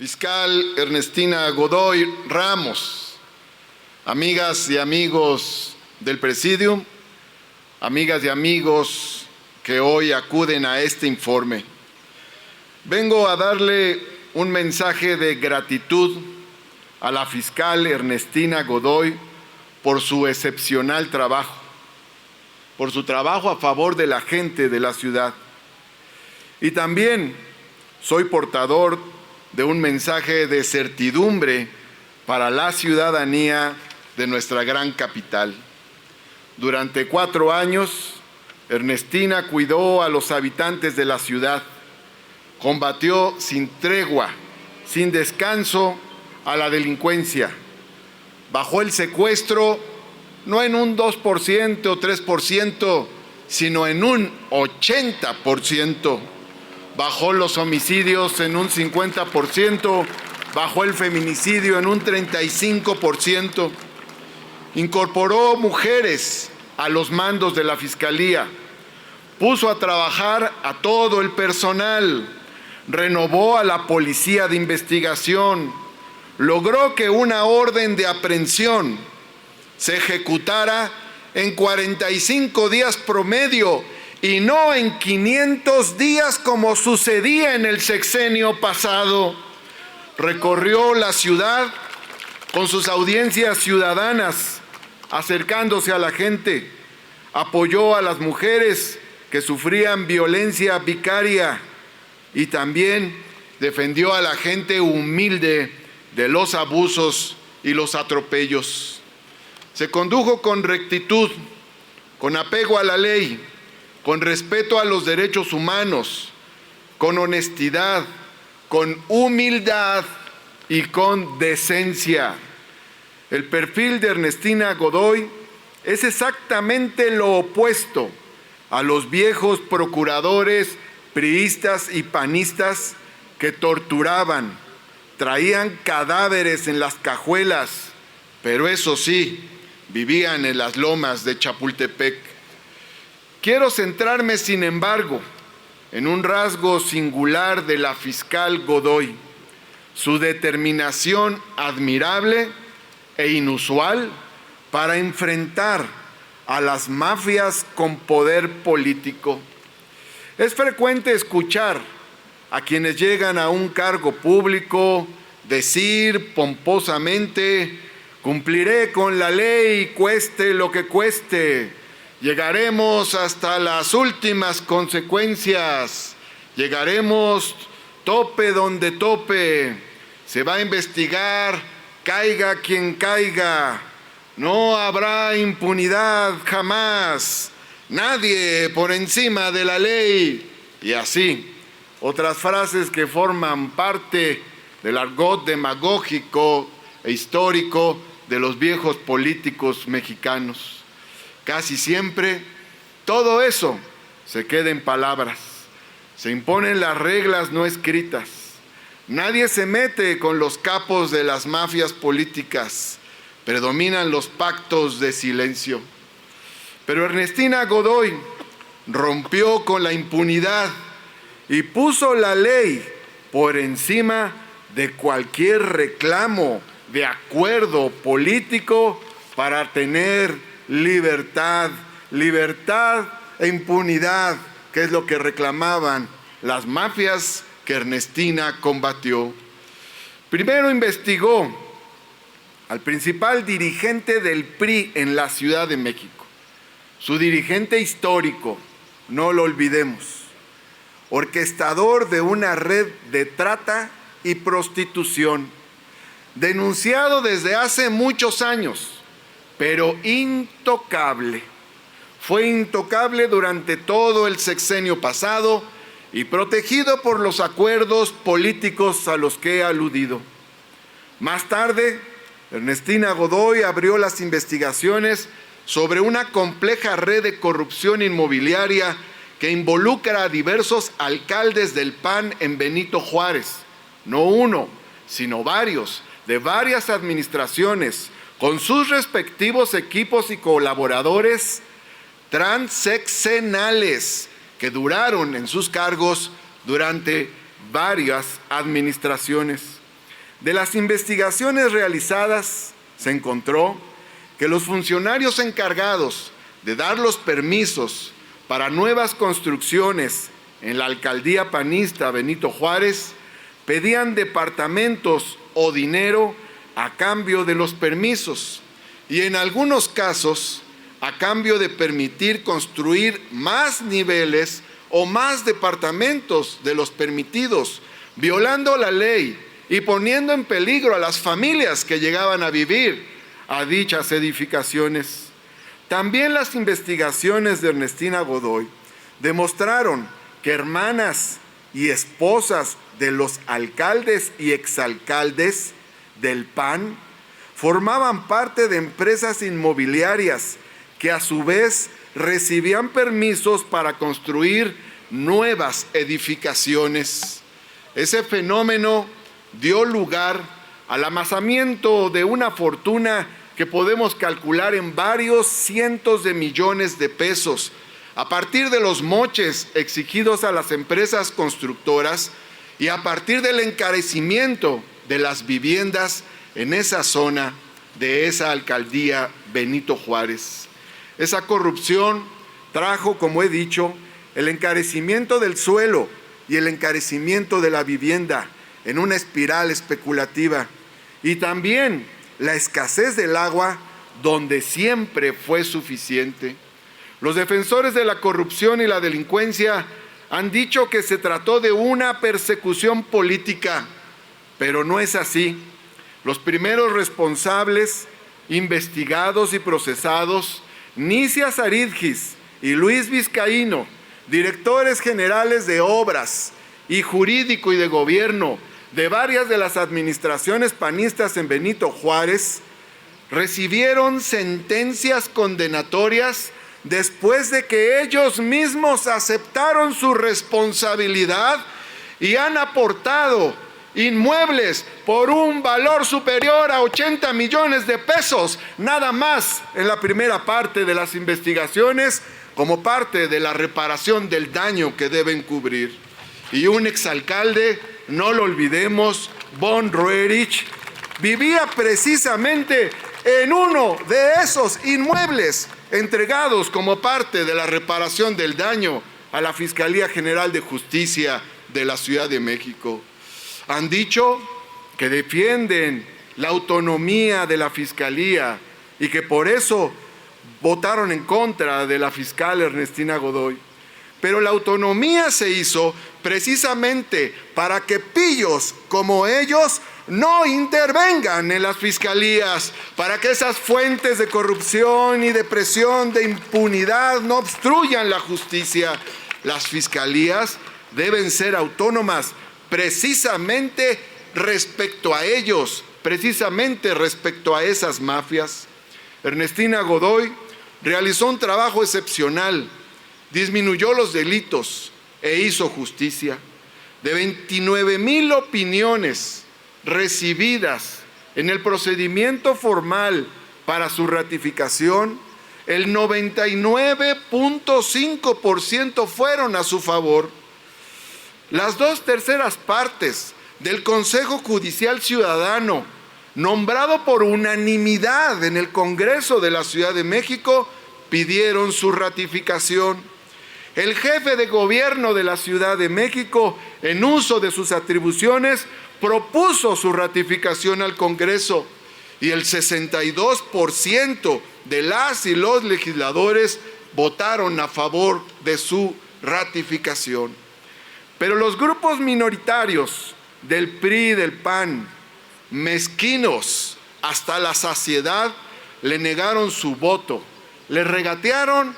Fiscal Ernestina Godoy Ramos, amigas y amigos del Presidium, amigas y amigos que hoy acuden a este informe, vengo a darle un mensaje de gratitud a la fiscal Ernestina Godoy por su excepcional trabajo, por su trabajo a favor de la gente de la ciudad. Y también soy portador de un mensaje de certidumbre para la ciudadanía de nuestra gran capital. Durante 4 años, Ernestina cuidó a los habitantes de la ciudad, combatió sin tregua, sin descanso, a la delincuencia. Bajó el secuestro no en un 2% o 3%, sino en un 80%. Bajó los homicidios en un 50%, bajó el feminicidio en un 35%. Incorporó mujeres a los mandos de la Fiscalía, puso a trabajar a todo el personal, renovó a la Policía de Investigación, logró que una orden de aprehensión se ejecutara en 45 días promedio y no en 500 días como sucedía en el sexenio pasado. Recorrió la ciudad con sus audiencias ciudadanas, acercándose a la gente, apoyó a las mujeres que sufrían violencia vicaria y también defendió a la gente humilde de los abusos y los atropellos. Se condujo con rectitud, con apego a la ley, con respeto a los derechos humanos, con honestidad, con humildad y con decencia. El perfil de Ernestina Godoy es exactamente lo opuesto a los viejos procuradores priistas y panistas que torturaban, traían cadáveres en las cajuelas, pero eso sí, vivían en las lomas de Chapultepec. Quiero centrarme, sin embargo, en un rasgo singular de la fiscal Godoy, su determinación admirable e inusual para enfrentar a las mafias con poder político. Es frecuente escuchar a quienes llegan a un cargo público decir pomposamente: cumpliré con la ley, cueste lo que cueste. Llegaremos hasta las últimas consecuencias, llegaremos tope donde tope, se va a investigar, caiga quien caiga, no habrá impunidad jamás, nadie por encima de la ley. Y así, otras frases que forman parte del argot demagógico e histórico de los viejos políticos mexicanos. Casi siempre todo eso se queda en palabras, se imponen las reglas no escritas. Nadie se mete con los capos de las mafias políticas, predominan los pactos de silencio. Pero Ernestina Godoy rompió con la impunidad y puso la ley por encima de cualquier reclamo de acuerdo político para tener libertad e impunidad, que es lo que reclamaban las mafias que Ernestina combatió. Primero investigó al principal dirigente del PRI en la Ciudad de México, su dirigente histórico, no lo olvidemos, orquestador de una red de trata y prostitución, denunciado desde hace muchos años, pero intocable. Fue intocable durante todo el sexenio pasado y protegido por los acuerdos políticos a los que he aludido. Más tarde, Ernestina Godoy abrió las investigaciones sobre una compleja red de corrupción inmobiliaria que involucra a diversos alcaldes del PAN en Benito Juárez, no uno, sino varios, de varias administraciones, con sus respectivos equipos y colaboradores transeccionales que duraron en sus cargos durante varias administraciones. De las investigaciones realizadas se encontró que los funcionarios encargados de dar los permisos para nuevas construcciones en la alcaldía panista Benito Juárez pedían departamentos o dinero a cambio de los permisos y en algunos casos a cambio de permitir construir más niveles o más departamentos de los permitidos, violando la ley y poniendo en peligro a las familias que llegaban a vivir a dichas edificaciones. También las investigaciones de Ernestina Godoy demostraron que hermanas y esposas de los alcaldes y exalcaldes del PAN formaban parte de empresas inmobiliarias que a su vez recibían permisos para construir nuevas edificaciones. Ese fenómeno dio lugar al amasamiento de una fortuna que podemos calcular en varios cientos de millones de pesos, a partir de los moches exigidos a las empresas constructoras y a partir del encarecimiento de las viviendas en esa zona de esa alcaldía Benito Juárez. Esa corrupción trajo, como he dicho, el encarecimiento del suelo y el encarecimiento de la vivienda en una espiral especulativa y también la escasez del agua donde siempre fue suficiente. Los defensores de la corrupción y la delincuencia han dicho que se trató de una persecución política, pero no es así. Los primeros responsables, investigados y procesados, Nicia Saridjis y Luis Vizcaíno, directores generales de obras y jurídico y de gobierno de varias de las administraciones panistas en Benito Juárez, recibieron sentencias condenatorias después de que ellos mismos aceptaron su responsabilidad y han aportado inmuebles por un valor superior a 80 millones de pesos, nada más en la primera parte de las investigaciones, como parte de la reparación del daño que deben cubrir. Y un exalcalde, no lo olvidemos, Von Roerich, vivía precisamente en uno de esos inmuebles entregados como parte de la reparación del daño a la Fiscalía General de Justicia de la Ciudad de México. Han dicho que defienden la autonomía de la Fiscalía y que por eso votaron en contra de la fiscal Ernestina Godoy. Pero la autonomía se hizo precisamente para que pillos como ellos no intervengan en las fiscalías, para que esas fuentes de corrupción y de presión, de impunidad no obstruyan la justicia. Las fiscalías deben ser autónomas precisamente respecto a ellos, precisamente respecto a esas mafias. Ernestina Godoy realizó un trabajo excepcional, disminuyó los delitos e hizo justicia. De 29,000 opiniones recibidas en el procedimiento formal para su ratificación, el 99.5% fueron a su favor. Las 2/3 partes del Consejo Judicial Ciudadano, nombrado por unanimidad en el Congreso de la Ciudad de México, pidieron su ratificación. El jefe de gobierno de la Ciudad de México, en uso de sus atribuciones, propuso su ratificación al Congreso y el 62% de las y los legisladores votaron a favor de su ratificación. Pero los grupos minoritarios del PRI y del PAN, mezquinos hasta la saciedad, le negaron su voto, le regatearon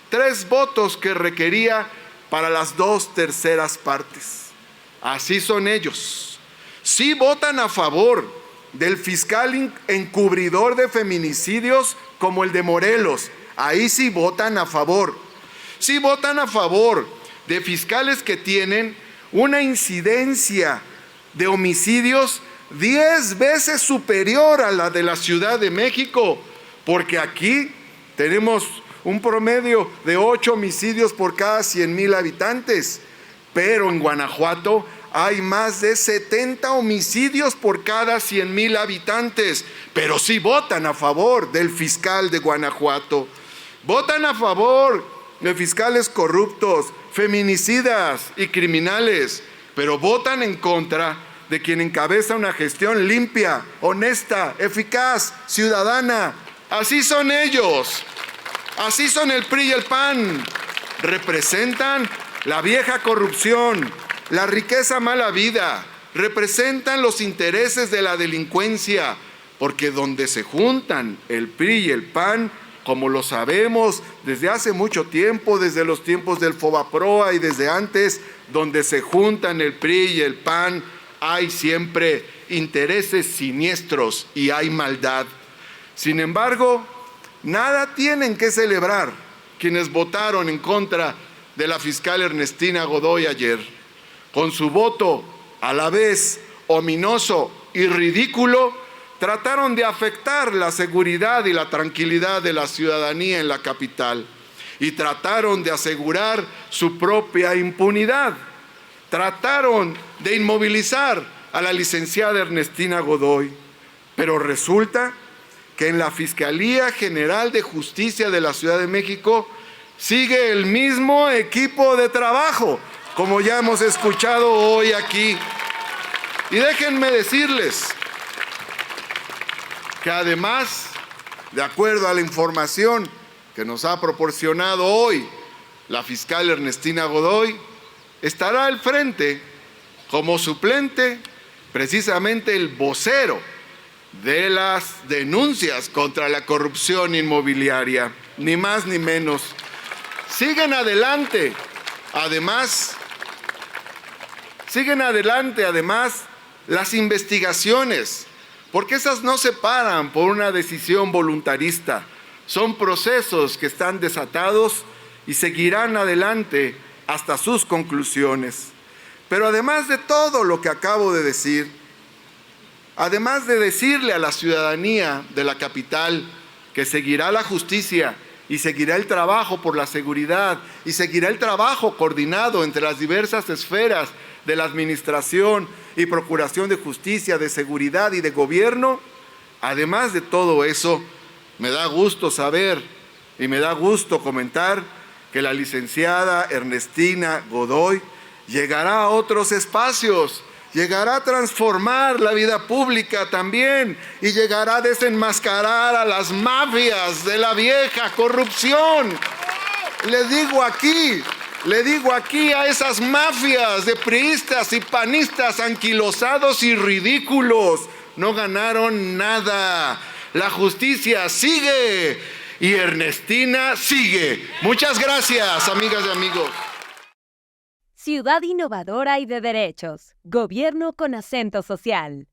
3 votos que requería para las 2/3 partes. Así son ellos. Sí votan a favor del fiscal encubridor de feminicidios como el de Morelos. Ahí sí votan a favor. Sí votan a favor de fiscales que tienen una incidencia de homicidios 10 veces superior a la de la Ciudad de México, porque aquí tenemos un promedio de 8 homicidios por cada 100,000 habitantes, pero en Guanajuato hay más de 70 homicidios por cada 100,000 habitantes, pero sí votan a favor del fiscal de Guanajuato. Votan a favor de fiscales corruptos, feminicidas y criminales, pero votan en contra de quien encabeza una gestión limpia, honesta, eficaz, ciudadana. Así son ellos, así son el PRI y el PAN. Representan la vieja corrupción, la riqueza mala vida, representan los intereses de la delincuencia, porque donde se juntan el PRI y el PAN, como lo sabemos desde hace mucho tiempo, desde los tiempos del Fobaproa y desde antes, donde se juntan el PRI y el PAN, hay siempre intereses siniestros y hay maldad. Sin embargo, nada tienen que celebrar quienes votaron en contra de la fiscal Ernestina Godoy ayer. Con su voto a la vez ominoso y ridículo, trataron de afectar la seguridad y la tranquilidad de la ciudadanía en la capital y trataron de asegurar su propia impunidad. Trataron de inmovilizar a la licenciada Ernestina Godoy, pero resulta que en la Fiscalía General de Justicia de la Ciudad de México sigue el mismo equipo de trabajo, como ya hemos escuchado hoy aquí. Y déjenme decirles que además, de acuerdo a la información que nos ha proporcionado hoy la fiscal Ernestina Godoy, estará al frente como suplente precisamente el vocero de las denuncias contra la corrupción inmobiliaria, ni más ni menos. Siguen adelante, además, las investigaciones, porque esas no se paran por una decisión voluntarista, son procesos que están desatados y seguirán adelante hasta sus conclusiones. Pero además de todo lo que acabo de decir, además de decirle a la ciudadanía de la capital que seguirá la justicia y seguirá el trabajo por la seguridad y seguirá el trabajo coordinado entre las diversas esferas de la administración y procuración de justicia, de seguridad y de gobierno, además de todo eso, me da gusto saber y me da gusto comentar que la licenciada Ernestina Godoy llegará a otros espacios, llegará a transformar la vida pública también y llegará a desenmascarar a las mafias de la vieja corrupción. Le digo aquí a esas mafias de priistas y panistas anquilosados y ridículos, no ganaron nada. La justicia sigue y Ernestina sigue. Muchas gracias, amigas y amigos. Ciudad innovadora y de derechos. Gobierno con acento social.